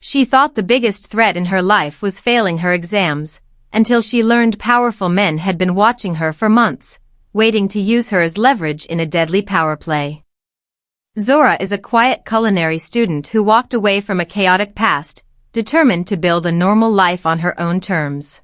She thought the biggest threat in her life was failing her exams, until she learned powerful men had been watching her for months, waiting to use her as leverage in a deadly power play. Zora is a quiet culinary student who walked away from a chaotic past, determined to build a normal life on her own terms.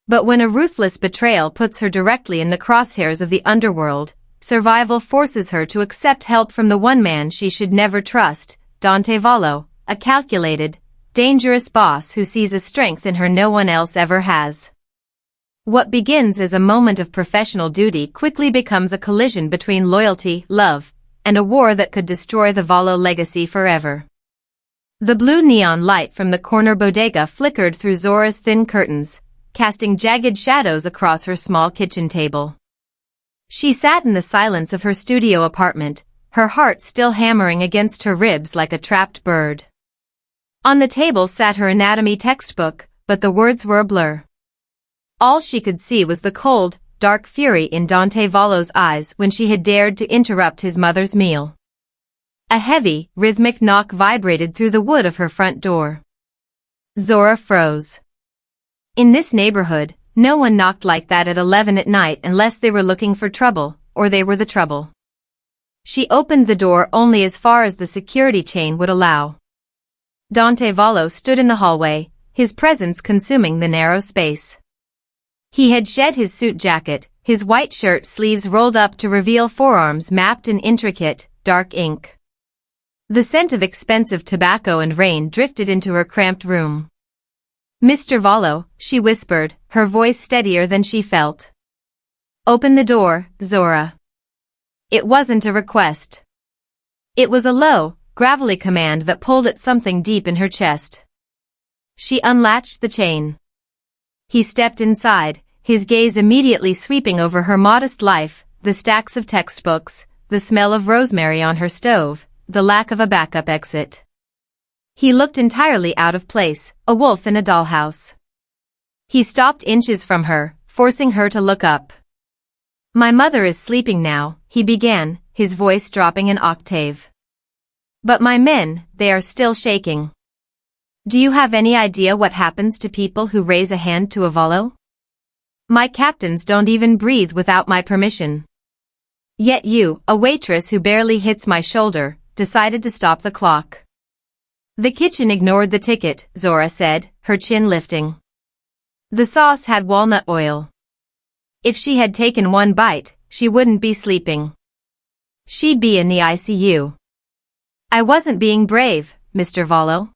But when a ruthless betrayal puts her directly in the crosshairs of the underworld, survival forces her to accept help from the one man she should never trust, Dante Vallo, a calculated, dangerous boss who sees a strength in her no one else ever has. What begins as a moment of professional duty quickly becomes a collision between loyalty, love, and a war that could destroy the Vallo legacy forever. The blue neon light from the corner bodega flickered through Zora's thin curtains, casting jagged shadows across her small kitchen table. She sat in the silence of her studio apartment, her heart still hammering against her ribs like a trapped bird. On the table sat her anatomy textbook, but the words were a blur. All she could see was the cold, dark fury in Dante Vallo's eyes when she had dared to interrupt his mother's meal. A heavy, rhythmic knock vibrated through the wood of her front door. Zora froze. In this neighborhood, no one knocked like that at 11 at night unless they were looking for trouble, or they were the trouble. She opened the door only as far as the security chain would allow. Dante Vallo stood in the hallway, his presence consuming the narrow space. He had shed his suit jacket, his white shirt sleeves rolled up to reveal forearms mapped in intricate, dark ink. The scent of expensive tobacco and rain drifted into her cramped room. "Mr. Vallo," she whispered, her voice steadier than she felt. "Open the door, Zora." It wasn't a request. It was a low, gravelly command that pulled at something deep in her chest. She unlatched the chain. He stepped inside, his gaze immediately sweeping over her modest life, the stacks of textbooks, the smell of rosemary on her stove, the lack of a backup exit. He looked entirely out of place, a wolf in a dollhouse. He stopped inches from her, forcing her to look up. "My mother is sleeping now," he began, his voice dropping an octave. "But my men, they are still shaking. Do you have any idea what happens to people who raise a hand to a Vallo? My captains don't even breathe without my permission. Yet you, a waitress who barely hits my shoulder, decided to stop the clock." "The kitchen ignored the ticket," Zora said, her chin lifting. "The sauce had walnut oil. If she had taken one bite, she wouldn't be sleeping. She'd be in the ICU. I wasn't being brave, Mr. Vallo.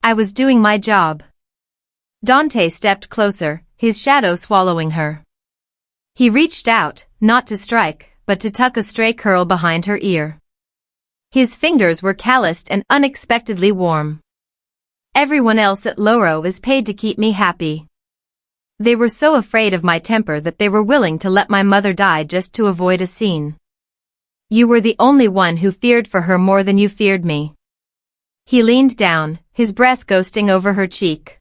I was doing my job." Dante stepped closer, his shadow swallowing her. He reached out, not to strike, but to tuck a stray curl behind her ear. His fingers were calloused and unexpectedly warm. "Everyone else at Loro is paid to keep me happy. They were so afraid of my temper that they were willing to let my mother die just to avoid a scene. You were the only one who feared for her more than you feared me." He leaned down, his breath ghosting over her cheek.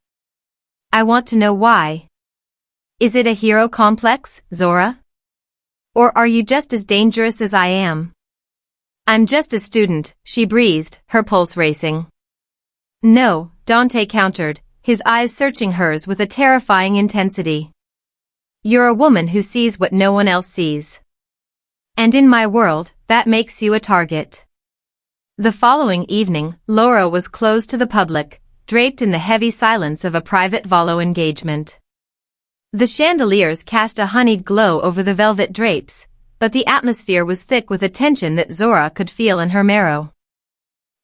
"I want to know why. Is it a hero complex, Zora? Or are you just as dangerous as I am?" "I'm just a student," she breathed, her pulse racing. "No," Dante countered, his eyes searching hers with a terrifying intensity. "You're a woman who sees what no one else sees. And in my world, that makes you a target." The following evening, Loro was closed to the public, draped in the heavy silence of a private Vallo engagement. The chandeliers cast a honeyed glow over the velvet drapes, but the atmosphere was thick with a tension that Zora could feel in her marrow.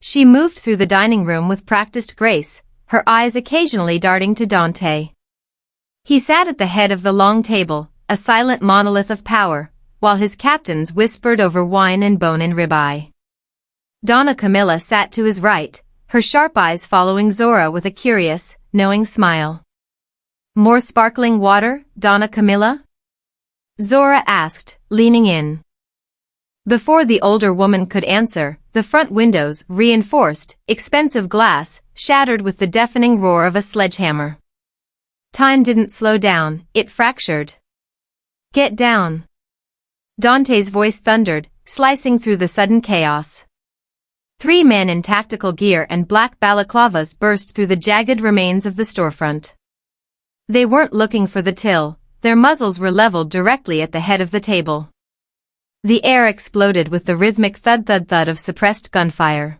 She moved through the dining room with practiced grace, her eyes occasionally darting to Dante. He sat at the head of the long table, a silent monolith of power, while his captains whispered over wine and bone-in ribeye. Donna Camilla sat to his right, her sharp eyes following Zora with a curious, knowing smile. "More sparkling water, Donna Camilla?" Zora asked, leaning in. Before the older woman could answer, the front windows, reinforced, expensive glass, shattered with the deafening roar of a sledgehammer. Time didn't slow down, it fractured. "Get down." Dante's voice thundered, slicing through the sudden chaos. 3 men in tactical gear and black balaclavas burst through the jagged remains of the storefront. They weren't looking for the till, their muzzles were leveled directly at the head of the table. The air exploded with the rhythmic thud-thud-thud of suppressed gunfire.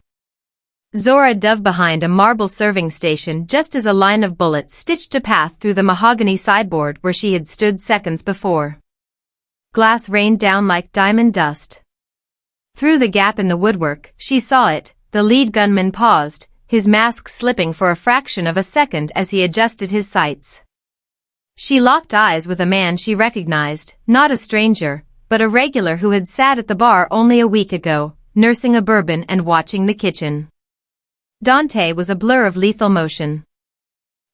Zora dove behind a marble serving station just as a line of bullets stitched a path through the mahogany sideboard where she had stood seconds before. Glass rained down like diamond dust. Through the gap in the woodwork, she saw it. The lead gunman paused, his mask slipping for a fraction of a second as he adjusted his sights. She locked eyes with a man she recognized, not a stranger, but a regular who had sat at the bar only a week ago, nursing a bourbon and watching the kitchen. Dante was a blur of lethal motion.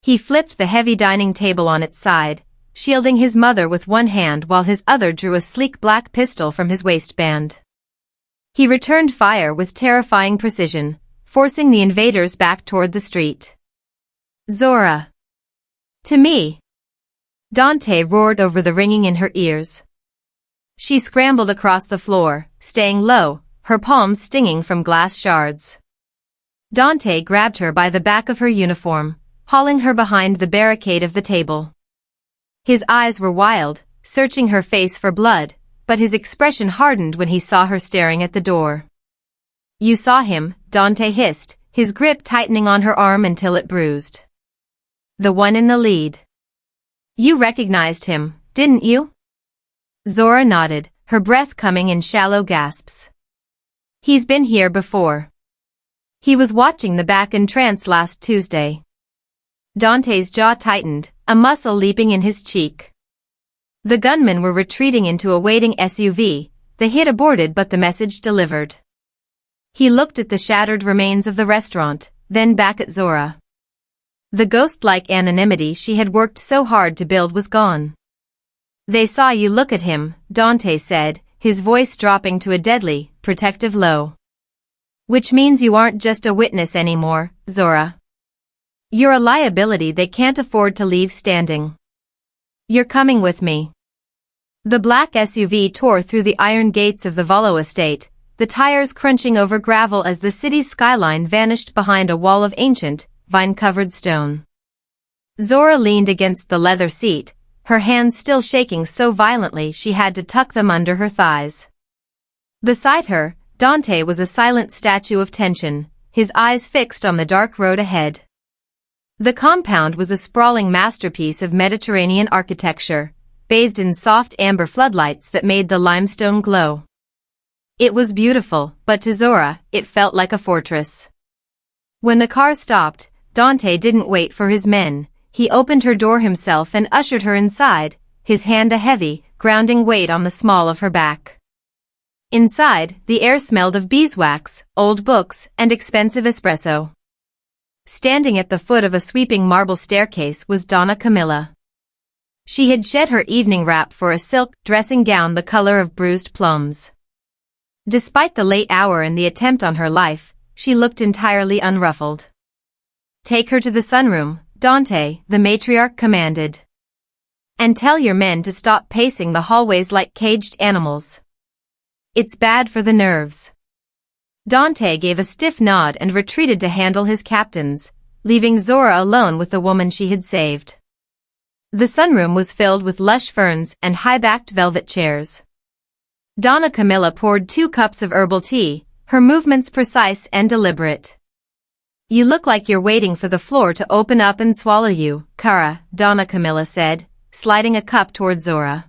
He flipped the heavy dining table on its side, shielding his mother with one hand while his other drew a sleek black pistol from his waistband. He returned fire with terrifying precision, forcing the invaders back toward the street. Zora. To me. Dante roared over the ringing in her ears. She scrambled across the floor, staying low, her palms stinging from glass shards. Dante grabbed her by the back of her uniform, hauling her behind the barricade of the table. His eyes were wild, searching her face for blood, but his expression hardened when he saw her staring at the door. You saw him, Dante hissed, his grip tightening on her arm until it bruised. The one in the lead. You recognized him, didn't you? Zora nodded, her breath coming in shallow gasps. He's been here before. He was watching the back entrance last Tuesday. Dante's jaw tightened, a muscle leaping in his cheek. The gunmen were retreating into a waiting SUV, the hit aborted but the message delivered. He looked at the shattered remains of the restaurant, then back at Zora. The ghost-like anonymity she had worked so hard to build was gone. They saw you look at him, Dante said, his voice dropping to a deadly, protective low. Which means you aren't just a witness anymore, Zora. You're a liability they can't afford to leave standing. You're coming with me. The black SUV tore through the iron gates of the Vallo estate, the tires crunching over gravel as the city's skyline vanished behind a wall of ancient, vine-covered stone. Zora leaned against the leather seat, her hands still shaking so violently she had to tuck them under her thighs. Beside her, Dante was a silent statue of tension, his eyes fixed on the dark road ahead. The compound was a sprawling masterpiece of Mediterranean architecture, bathed in soft amber floodlights that made the limestone glow. It was beautiful, but to Zora, it felt like a fortress. When the car stopped, Dante didn't wait for his men. He opened her door himself and ushered her inside, his hand a heavy, grounding weight on the small of her back. Inside, the air smelled of beeswax, old books, and expensive espresso. Standing at the foot of a sweeping marble staircase was Donna Camilla. She had shed her evening wrap for a silk dressing gown the color of bruised plums. Despite the late hour and the attempt on her life, she looked entirely unruffled. Take her to the sunroom, Dante, the matriarch commanded. And tell your men to stop pacing the hallways like caged animals. It's bad for the nerves. Dante gave a stiff nod and retreated to handle his captains, leaving Zora alone with the woman she had saved. The sunroom was filled with lush ferns and high-backed velvet chairs. Donna Camilla poured 2 cups of herbal tea, her movements precise and deliberate. You look like you're waiting for the floor to open up and swallow you, Cara, Donna Camilla said, sliding a cup toward Zora.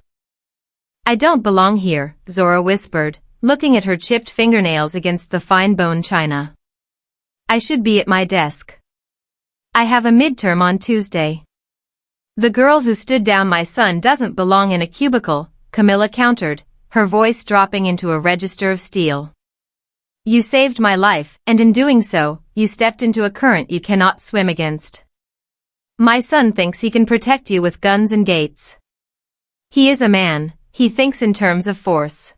I don't belong here, Zora whispered, looking at her chipped fingernails against the fine bone china. I should be at my desk. I have a midterm on Tuesday. The girl who stood down my son doesn't belong in a cubicle, Camilla countered, her voice dropping into a register of steel. You saved my life, and in doing so, you stepped into a current you cannot swim against. My son thinks he can protect you with guns and gates. He is a man, he thinks in terms of force.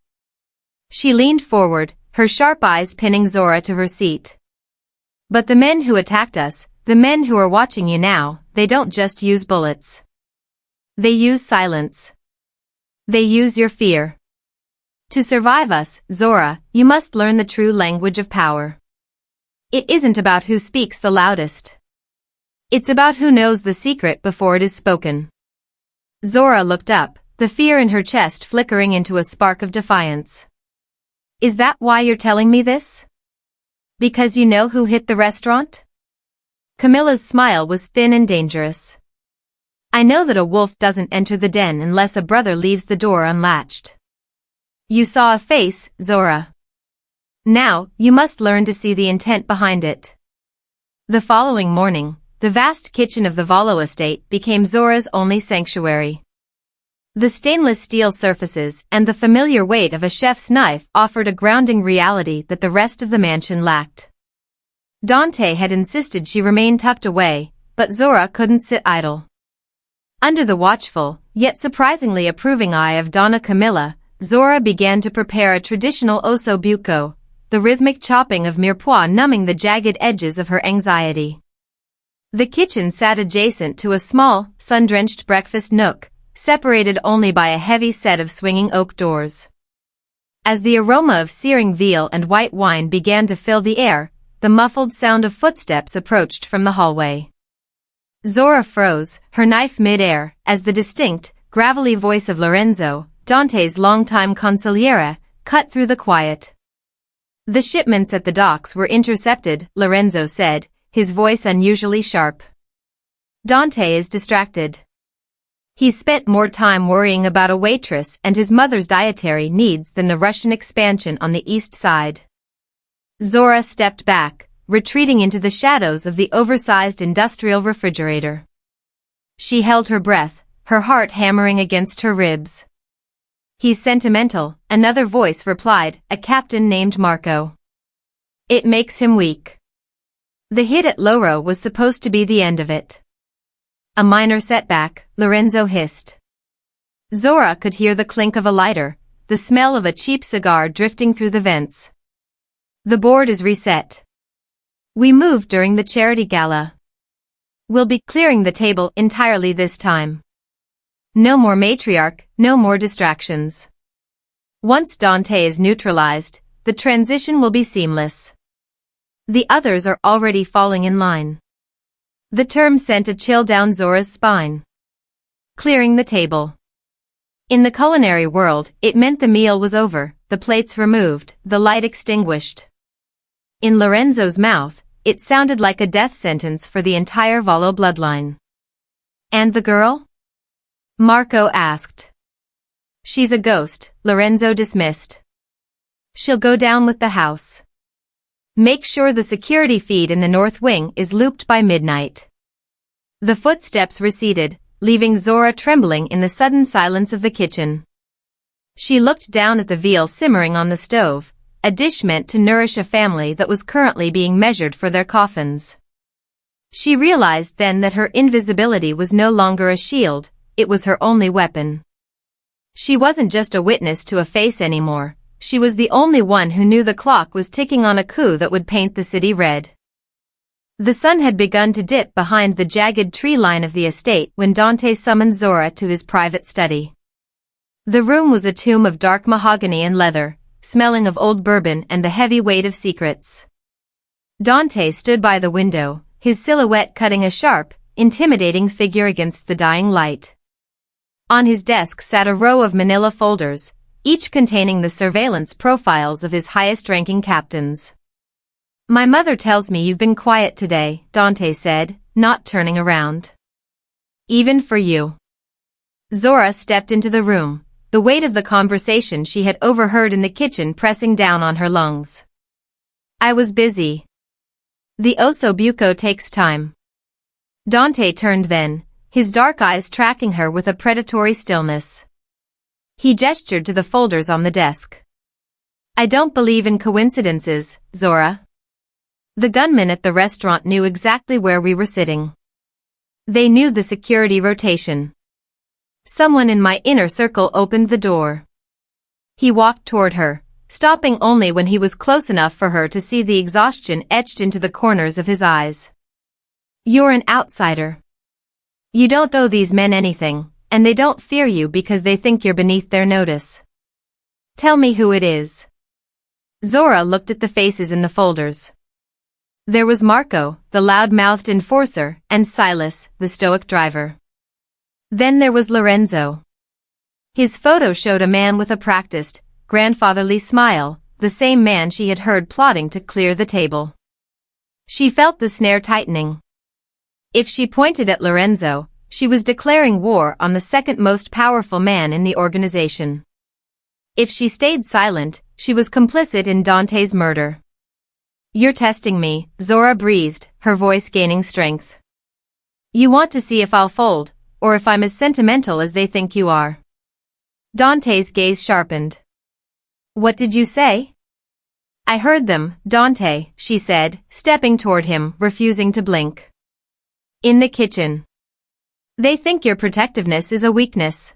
She leaned forward, her sharp eyes pinning Zora to her seat. But the men who attacked us, the men who are watching you now, they don't just use bullets. They use silence. They use your fear. To survive us, Zora, you must learn the true language of power. It isn't about who speaks the loudest. It's about who knows the secret before it is spoken. Zora looked up, the fear in her chest flickering into a spark of defiance. Is that why you're telling me this? Because you know who hit the restaurant? Camilla's smile was thin and dangerous. I know that a wolf doesn't enter the den unless a brother leaves the door unlatched. You saw a face, Zora. Now, you must learn to see the intent behind it. The following morning, the vast kitchen of the Vallo estate became Zora's only sanctuary. The stainless steel surfaces and the familiar weight of a chef's knife offered a grounding reality that the rest of the mansion lacked. Dante had insisted she remain tucked away, but Zora couldn't sit idle. Under the watchful, yet surprisingly approving eye of Donna Camilla, Zora began to prepare a traditional osso buco, the rhythmic chopping of mirepoix numbing the jagged edges of her anxiety. The kitchen sat adjacent to a small, sun-drenched breakfast nook, separated only by a heavy set of swinging oak doors. As the aroma of searing veal and white wine began to fill the air, the muffled sound of footsteps approached from the hallway. Zora froze, her knife mid-air, as the distinct, gravelly voice of Lorenzo, Dante's longtime consigliere, cut through the quiet. The shipments at the docks were intercepted, Lorenzo said, his voice unusually sharp. Dante is distracted. He's spent more time worrying about a waitress and his mother's dietary needs than the Russian expansion on the east side. Zora stepped back, retreating into the shadows of the oversized industrial refrigerator. She held her breath, her heart hammering against her ribs. He's sentimental, another voice replied, a captain named Marco. It makes him weak. The hit at Loro was supposed to be the end of it. A minor setback, Lorenzo hissed. Zora could hear the clink of a lighter, the smell of a cheap cigar drifting through the vents. The board is reset. We moved during the charity gala. We'll be clearing the table entirely this time. No more matriarch, no more distractions. Once Dante is neutralized, the transition will be seamless. The others are already falling in line. The term sent a chill down Zora's spine. Clearing the table. In the culinary world, it meant the meal was over, the plates removed, the light extinguished. In Lorenzo's mouth, it sounded like a death sentence for the entire Vallo bloodline. And the girl? Marco asked. She's a ghost, Lorenzo dismissed. She'll go down with the house. Make sure the security feed in the north wing is looped by midnight. The footsteps receded, leaving Zora trembling in the sudden silence of the kitchen. She looked down at the veal simmering on the stove, a dish meant to nourish a family that was currently being measured for their coffins. She realized then that her invisibility was no longer a shield, it was her only weapon. She wasn't just a witness to a face anymore. She was the only one who knew the clock was ticking on a coup that would paint the city red. The sun had begun to dip behind the jagged tree line of the estate when Dante summoned Zora to his private study. The room was a tomb of dark mahogany and leather, smelling of old bourbon and the heavy weight of secrets. Dante stood by the window, his silhouette cutting a sharp, intimidating figure against the dying light. On his desk sat a row of manila folders, each containing the surveillance profiles of his highest-ranking captains. My mother tells me you've been quiet today, Dante said, not turning around. Even for you. Zora stepped into the room, the weight of the conversation she had overheard in the kitchen pressing down on her lungs. I was busy. The osso buco takes time. Dante turned then, his dark eyes tracking her with a predatory stillness. He gestured to the folders on the desk. I don't believe in coincidences, Zora. The gunmen at the restaurant knew exactly where we were sitting. They knew the security rotation. Someone in my inner circle opened the door. He walked toward her, stopping only when he was close enough for her to see the exhaustion etched into the corners of his eyes. You're an outsider. You don't owe these men anything, and they don't fear you because they think you're beneath their notice. Tell me who it is. Zora looked at the faces in the folders. There was Marco, the loud-mouthed enforcer, and Silas, the stoic driver. Then there was Lorenzo. His photo showed a man with a practiced, grandfatherly smile, the same man she had heard plotting to clear the table. She felt the snare tightening. If she pointed at Lorenzo, she was declaring war on the second most powerful man in the organization. If she stayed silent, she was complicit in Dante's murder. "You're testing me," Zora breathed, her voice gaining strength. "You want to see if I'll fold, or if I'm as sentimental as they think you are." Dante's gaze sharpened. "What did you say?" "I heard them, Dante," she said, stepping toward him, refusing to blink. "In the kitchen. They think your protectiveness is a weakness.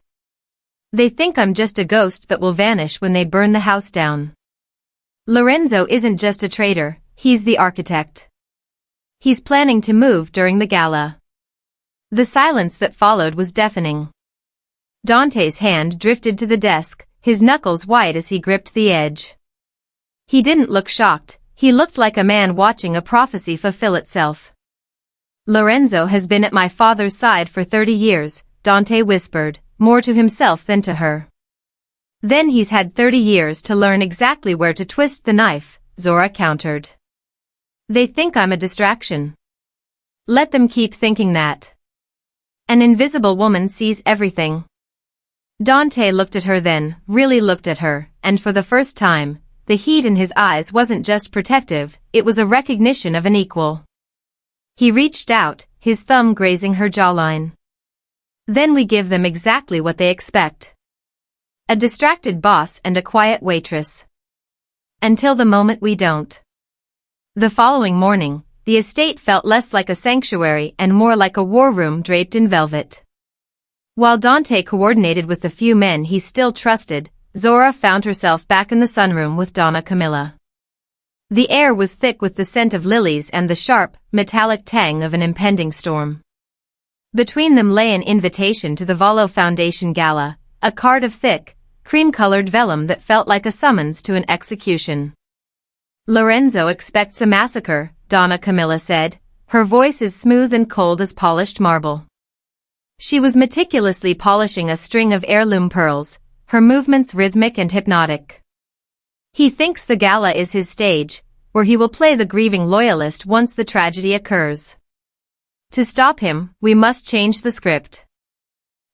They think I'm just a ghost that will vanish when they burn the house down. Lorenzo isn't just a traitor, he's the architect. He's planning to move during the gala." The silence that followed was deafening. Dante's hand drifted to the desk, his knuckles white as he gripped the edge. He didn't look shocked, he looked like a man watching a prophecy fulfill itself. "Lorenzo has been at my father's side for 30 years, Dante whispered, more to himself than to her. "Then he's had 30 years to learn exactly where to twist the knife," Zora countered. "They think I'm a distraction. Let them keep thinking that. An invisible woman sees everything." Dante looked at her then, really looked at her, and for the first time, the heat in his eyes wasn't just protective, it was a recognition of an equal. He reached out, his thumb grazing her jawline. "Then we give them exactly what they expect. A distracted boss and a quiet waitress. Until the moment we don't." The following morning, the estate felt less like a sanctuary and more like a war room draped in velvet. While Dante coordinated with the few men he still trusted, Zora found herself back in the sunroom with Donna Camilla. The air was thick with the scent of lilies and the sharp, metallic tang of an impending storm. Between them lay an invitation to the Vallo Foundation Gala, a card of thick, cream-colored vellum that felt like a summons to an execution. "Lorenzo expects a massacre," Donna Camilla said, her voice as smooth and cold as polished marble. She was meticulously polishing a string of heirloom pearls, her movements rhythmic and hypnotic. "He thinks the gala is his stage, where he will play the grieving loyalist once the tragedy occurs. To stop him, we must change the script.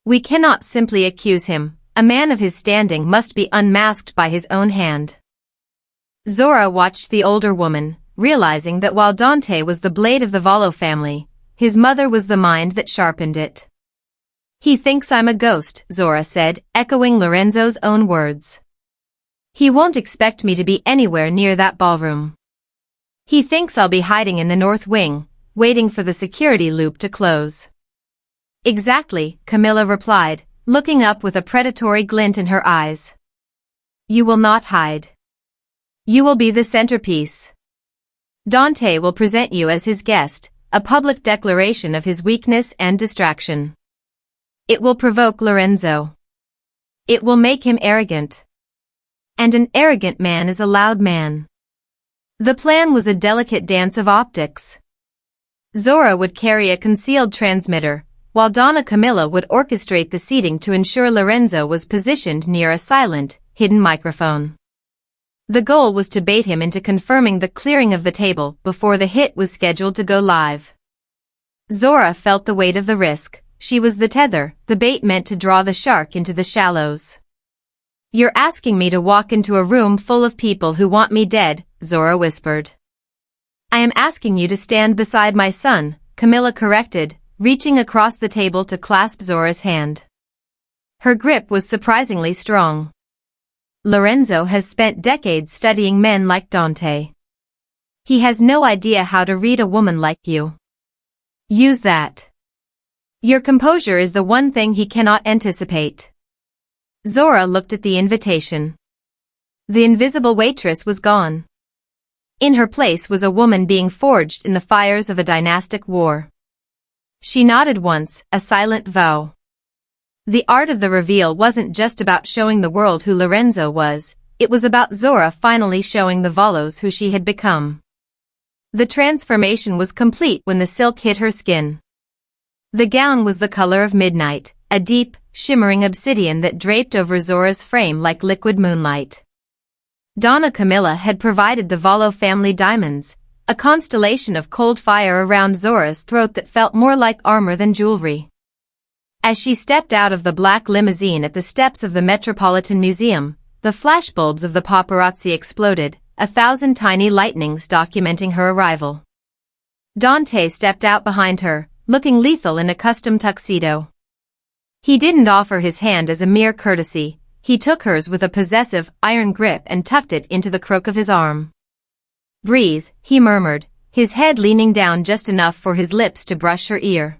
We cannot simply accuse him, a man of his standing must be unmasked by his own hand." Zora watched the older woman, realizing that while Dante was the blade of the Vallo family, his mother was the mind that sharpened it. "He thinks I'm a ghost," Zora said, echoing Lorenzo's own words. "He won't expect me to be anywhere near that ballroom. He thinks I'll be hiding in the north wing, waiting for the security loop to close." "Exactly," Camilla replied, looking up with a predatory glint in her eyes. "You will not hide. You will be the centerpiece. Dante will present you as his guest, a public declaration of his weakness and distraction. It will provoke Lorenzo. It will make him arrogant. And an arrogant man is a loud man." The plan was a delicate dance of optics. Zora would carry a concealed transmitter, while Donna Camilla would orchestrate the seating to ensure Lorenzo was positioned near a silent, hidden microphone. The goal was to bait him into confirming the clearing of the table before the hit was scheduled to go live. Zora felt the weight of the risk. She was the tether, the bait meant to draw the shark into the shallows. "You're asking me to walk into a room full of people who want me dead," Zora whispered. "I am asking you to stand beside my son," Camilla corrected, reaching across the table to clasp Zora's hand. Her grip was surprisingly strong. "Lorenzo has spent decades studying men like Dante. He has no idea how to read a woman like you. Use that. Your composure is the one thing he cannot anticipate." Zora looked at the invitation. The invisible waitress was gone. In her place was a woman being forged in the fires of a dynastic war. She nodded once, a silent vow. The art of the reveal wasn't just about showing the world who Lorenzo was, it was about Zora finally showing the Vallos who she had become. The transformation was complete when the silk hit her skin. The gown was the color of midnight, a deep, shimmering obsidian that draped over Zora's frame like liquid moonlight. Donna Camilla had provided the Vallo family diamonds, a constellation of cold fire around Zora's throat that felt more like armor than jewelry. As she stepped out of the black limousine at the steps of the Metropolitan Museum, the flashbulbs of the paparazzi exploded, 1,000 tiny lightnings documenting her arrival. Dante stepped out behind her, looking lethal in a custom tuxedo. He didn't offer his hand as a mere courtesy, he took hers with a possessive, iron grip and tucked it into the crook of his arm. "Breathe," he murmured, his head leaning down just enough for his lips to brush her ear.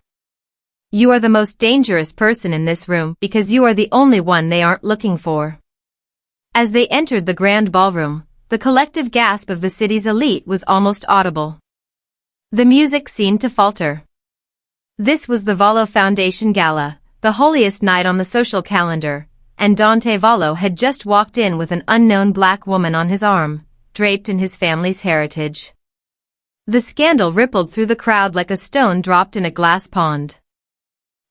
"You are the most dangerous person in this room because you are the only one they aren't looking for." As they entered the grand ballroom, the collective gasp of the city's elite was almost audible. The music seemed to falter. This was the Vallo Foundation Gala, the holiest night on the social calendar, and Dante Vallo had just walked in with an unknown black woman on his arm, draped in his family's heritage. The scandal rippled through the crowd like a stone dropped in a glass pond.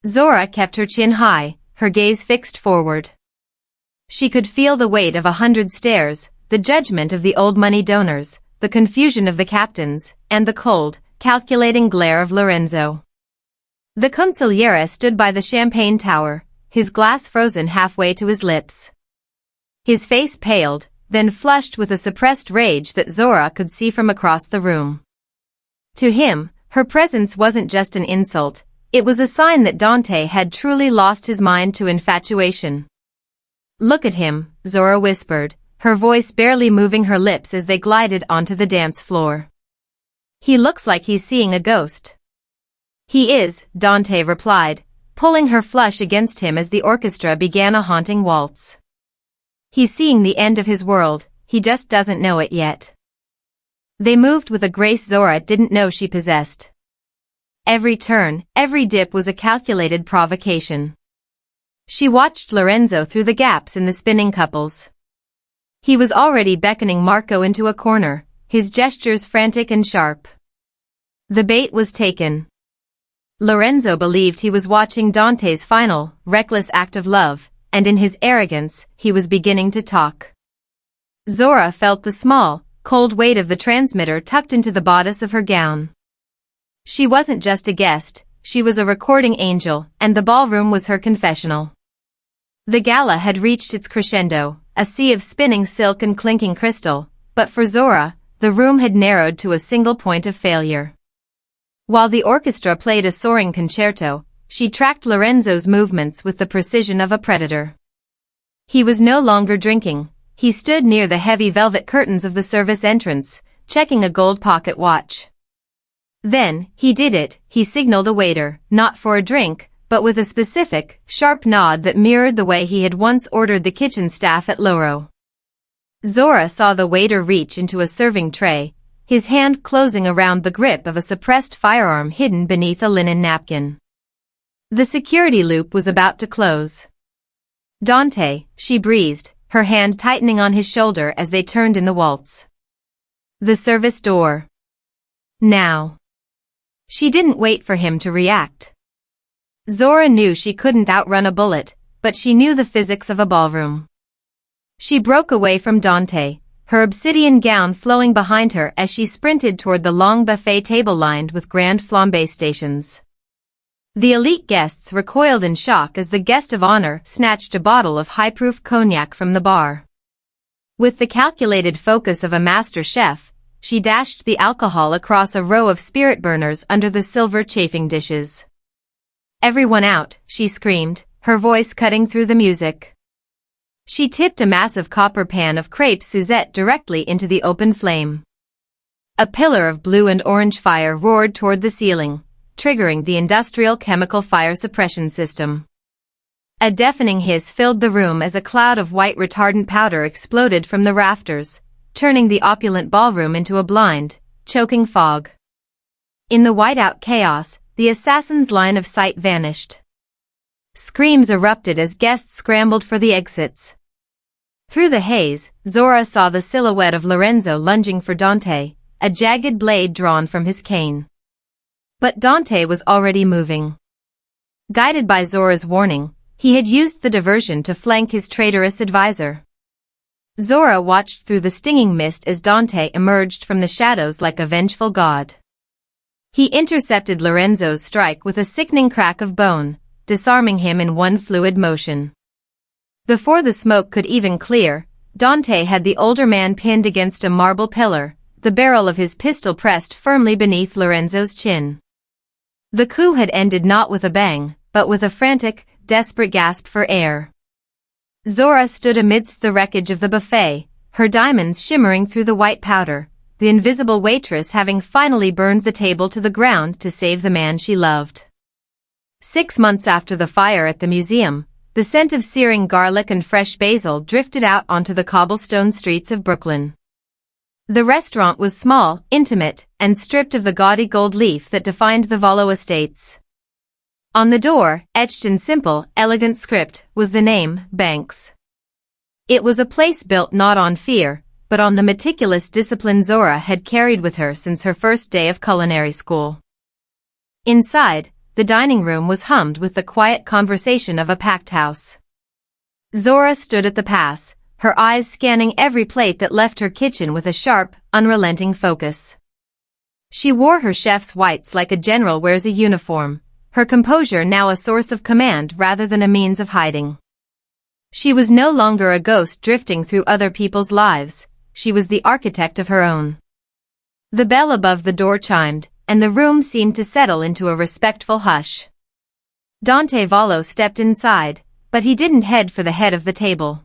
Zora kept her chin high, her gaze fixed forward. She could feel the weight of 100 stares, the judgment of the old money donors, the confusion of the captains, and the cold, calculating glare of Lorenzo. The consigliere stood by the champagne tower, his glass frozen halfway to his lips. His face paled, then flushed with a suppressed rage that Zora could see from across the room. To him, her presence wasn't just an insult, it was a sign that Dante had truly lost his mind to infatuation. "Look at him," Zora whispered, her voice barely moving her lips as they glided onto the dance floor. "He looks like he's seeing a ghost." "He is," Dante replied, pulling her flush against him as the orchestra began a haunting waltz. "He's seeing the end of his world, he just doesn't know it yet." They moved with a grace Zora didn't know she possessed. Every turn, every dip was a calculated provocation. She watched Lorenzo through the gaps in the spinning couples. He was already beckoning Marco into a corner, his gestures frantic and sharp. The bait was taken. Lorenzo believed he was watching Dante's final, reckless act of love, and in his arrogance, he was beginning to talk. Zora felt the small, cold weight of the transmitter tucked into the bodice of her gown. She wasn't just a guest, she was a recording angel, and the ballroom was her confessional. The gala had reached its crescendo, a sea of spinning silk and clinking crystal, but for Zora, the room had narrowed to a single point of failure. While the orchestra played a soaring concerto, she tracked Lorenzo's movements with the precision of a predator. He was no longer drinking, he stood near the heavy velvet curtains of the service entrance, checking a gold pocket watch. Then, he did it, he signaled a waiter, not for a drink, but with a specific, sharp nod that mirrored the way he had once ordered the kitchen staff at Loro. Zora saw the waiter reach into a serving tray, his hand closing around the grip of a suppressed firearm hidden beneath a linen napkin. The security loop was about to close. "Dante," she breathed, her hand tightening on his shoulder as they turned in the waltz. "The service door. Now." She didn't wait for him to react. Zora knew she couldn't outrun a bullet, but she knew the physics of a ballroom. She broke away from Dante, her obsidian gown flowing behind her as she sprinted toward the long buffet table lined with grand flambe stations. The elite guests recoiled in shock as the guest of honor snatched a bottle of high-proof cognac from the bar. With the calculated focus of a master chef, she dashed the alcohol across a row of spirit burners under the silver chafing dishes. "Everyone out," she screamed, her voice cutting through the music. She tipped a massive copper pan of crepe Suzette directly into the open flame. A pillar of blue and orange fire roared toward the ceiling, triggering the industrial chemical fire suppression system. A deafening hiss filled the room as a cloud of white retardant powder exploded from the rafters, turning the opulent ballroom into a blind, choking fog. In the whiteout chaos, the assassin's line of sight vanished. Screams erupted as guests scrambled for the exits. Through the haze, Zora saw the silhouette of Lorenzo lunging for Dante, a jagged blade drawn from his cane. But Dante was already moving. Guided by Zora's warning, he had used the diversion to flank his traitorous advisor. Zora watched through the stinging mist as Dante emerged from the shadows like a vengeful god. He intercepted Lorenzo's strike with a sickening crack of bone, disarming him in one fluid motion. Before the smoke could even clear, Dante had the older man pinned against a marble pillar, the barrel of his pistol pressed firmly beneath Lorenzo's chin. The coup had ended not with a bang, but with a frantic, desperate gasp for air. Zora stood amidst the wreckage of the buffet, her diamonds shimmering through the white powder, the invisible waitress having finally burned the table to the ground to save the man she loved. 6 months after the fire at the museum, the scent of searing garlic and fresh basil drifted out onto the cobblestone streets of Brooklyn. The restaurant was small, intimate, and stripped of the gaudy gold leaf that defined the Vallo estates. On the door, etched in simple, elegant script, was the name, Banks. It was a place built not on fear, but on the meticulous discipline Zora had carried with her since her first day of culinary school. Inside, the dining room was hummed with the quiet conversation of a packed house. Zora stood at the pass, her eyes scanning every plate that left her kitchen with a sharp, unrelenting focus. She wore her chef's whites like a general wears a uniform, her composure now a source of command rather than a means of hiding. She was no longer a ghost drifting through other people's lives, she was the architect of her own. The bell above the door chimed, and the room seemed to settle into a respectful hush. Dante Vallo stepped inside, but he didn't head for the head of the table.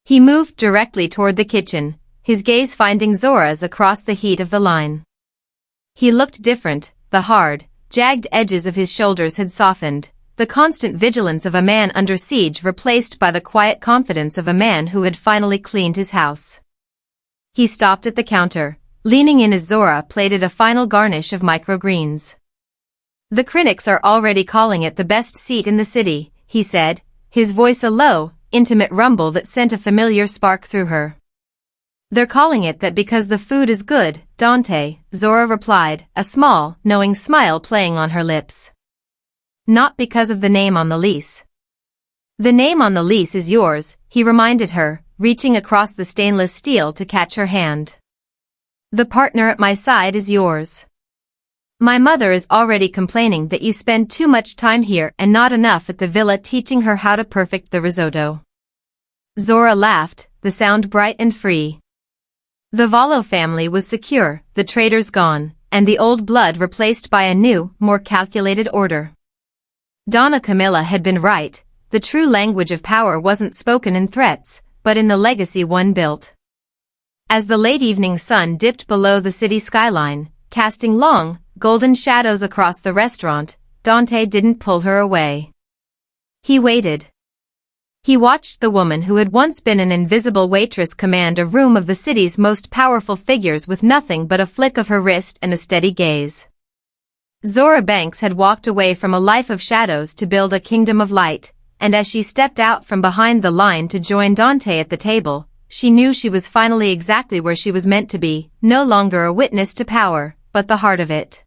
He moved directly toward the kitchen, his gaze finding Zora's across the heat of the line. He looked different, the hard, jagged edges of his shoulders had softened, the constant vigilance of a man under siege replaced by the quiet confidence of a man who had finally cleaned his house. He stopped at the counter, leaning in as Zora plated a final garnish of microgreens. "The critics are already calling it the best seat in the city," he said, his voice a low, intimate rumble that sent a familiar spark through her. "They're calling it that because the food is good, Dante," Zora replied, a small, knowing smile playing on her lips. "Not because of the name on the lease." "The name on the lease is yours," he reminded her, reaching across the stainless steel to catch her hand. "The partner at my side is yours. My mother is already complaining that you spend too much time here and not enough at the villa teaching her how to perfect the risotto." Zora laughed, the sound bright and free. The Vallo family was secure, the traitors gone, and the old blood replaced by a new, more calculated order. Donna Camilla had been right, the true language of power wasn't spoken in threats, but in the legacy one built. As the late evening sun dipped below the city skyline, casting long, golden shadows across the restaurant, Dante didn't pull her away. He waited. He watched the woman who had once been an invisible waitress command a room of the city's most powerful figures with nothing but a flick of her wrist and a steady gaze. Zora Banks had walked away from a life of shadows to build a kingdom of light, and as she stepped out from behind the line to join Dante at the table, she knew she was finally exactly where she was meant to be, no longer a witness to power, but the heart of it.